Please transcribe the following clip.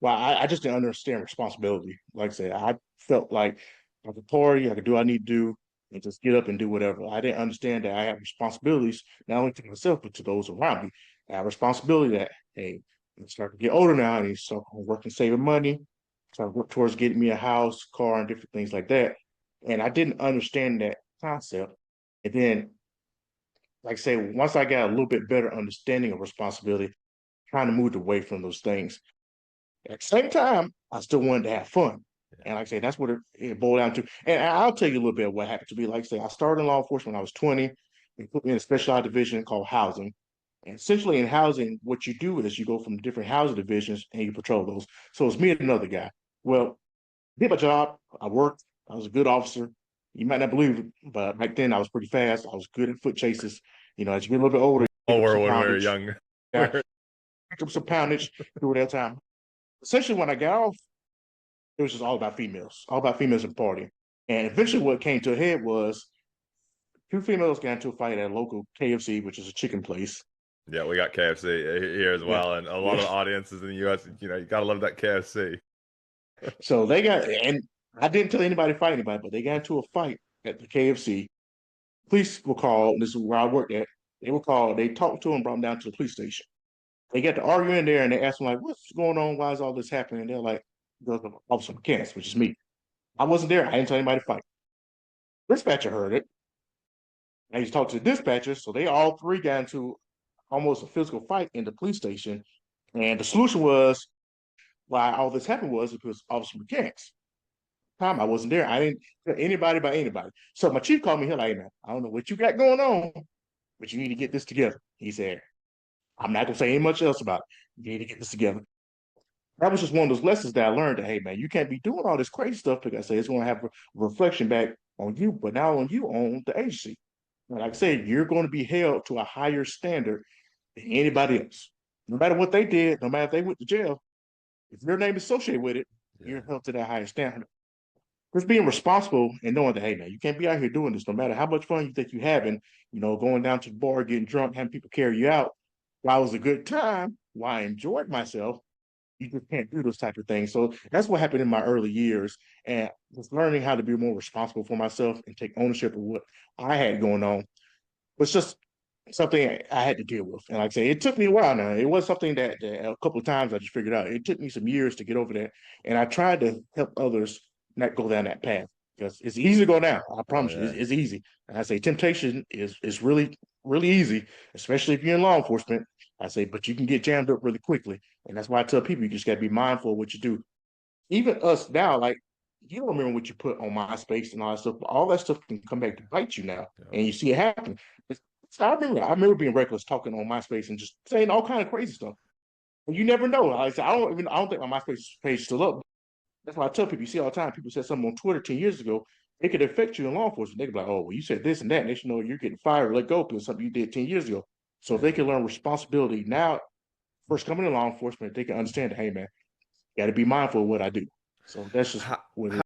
Well, I just didn't understand responsibility. Like I said, I felt like I could party, I could do what I need to do, and just get up and do whatever. I didn't understand that I have responsibilities not only to myself but to those around me. I have responsibility that hey, I'm starting to get older now, and start working, saving money, start to work towards getting me a house, car, and different things like that. And I didn't understand that concept. And then, like I say, once I got a little bit better understanding of responsibility, kind of moved away from those things. At the same time, I still wanted to have fun. And like I say, that's what it boiled down to. And I'll tell you a little bit of what happened to me. Like I say, I started in law enforcement when I was 20. They put me in a specialized division called housing. And essentially in housing, what you do is you go from different housing divisions and you patrol those. So it's me and another guy. Well, I did my job. I worked. I was a good officer. You might not believe it, but back then I was pretty fast. I was good at foot chases. As you get a little bit older, you All pick up were some when we were poundage. young. Yeah, pick up some poundage, do it that time. Essentially, when I got off, it was just all about females and partying. And eventually, what came to a head was two females got into a fight at a local KFC, which is a chicken place. Yeah, we got KFC here as Yeah, well, and a lot yeah. of the audiences in the U.S. You gotta love that KFC. So they got, and I didn't tell anybody to fight anybody, but they got into a fight at the KFC. Police were called. This is where I worked at. They were called. They talked to them, brought them down to the police station. They got to arguing there, and they asked them like, "What's going on? Why is all this happening?" And they're like, "Because of Officer McCants, which is me. I wasn't there. I didn't tell anybody to fight." Dispatcher heard it. I used to talk to the dispatcher, so they all three got into almost a physical fight in the police station. And the solution was why all this happened was because Officer Mechanics. Time I wasn't there. I didn't tell anybody about anybody. So my chief called me here like, "Hey, man, I don't know what you got going on, but you need to get this together." He said, "I'm not gonna say any much else about it. You need to get this together." That was just one of those lessons that I learned that, hey man, you can't be doing all this crazy stuff because I say it's gonna have a reflection back on you, but now on you on the agency. Like I said, you're going to be held to a higher standard than anybody else. No matter what they did, no matter if they went to jail, if your name is associated with it, you're Yeah. held to that higher standard. Just being responsible and knowing that, hey man, you can't be out here doing this no matter how much fun you think you're having, going down to the bar, getting drunk, having people carry you out. While it was a good time, while I enjoyed myself, you just can't do those type of things. So that's what happened in my early years. And just learning how to be more responsible for myself and take ownership of what I had going on was just something I had to deal with. And like I say, it took me a while now. It was something that a couple of times I just figured out. It took me some years to get over that. And I tried to help others not go down that path because it's easy to go down. I Oh promise you, yeah. it's easy. And I say temptation is really, really easy, especially if you're in law enforcement. I say, but you can get jammed up really quickly. And that's why I tell people you just got to be mindful of what you do. Even us now, like you don't remember what you put on MySpace and all that stuff, but all that stuff can come back to bite you now. Yeah. And you see it happen. I remember being reckless talking on MySpace and just saying all kind of crazy stuff. And you never know. Like I said, I don't think my MySpace page is still up. That's why I tell people, you see all the time, people said something on Twitter 10 years ago, it could affect you in law enforcement. They could be like, oh, well, you said this and that, and they should know you're getting fired or let go because something you did 10 years ago. So if they Yeah. can learn responsibility now, first coming to law enforcement, they can understand, hey man, got to be mindful of what I do. So that's just How, what it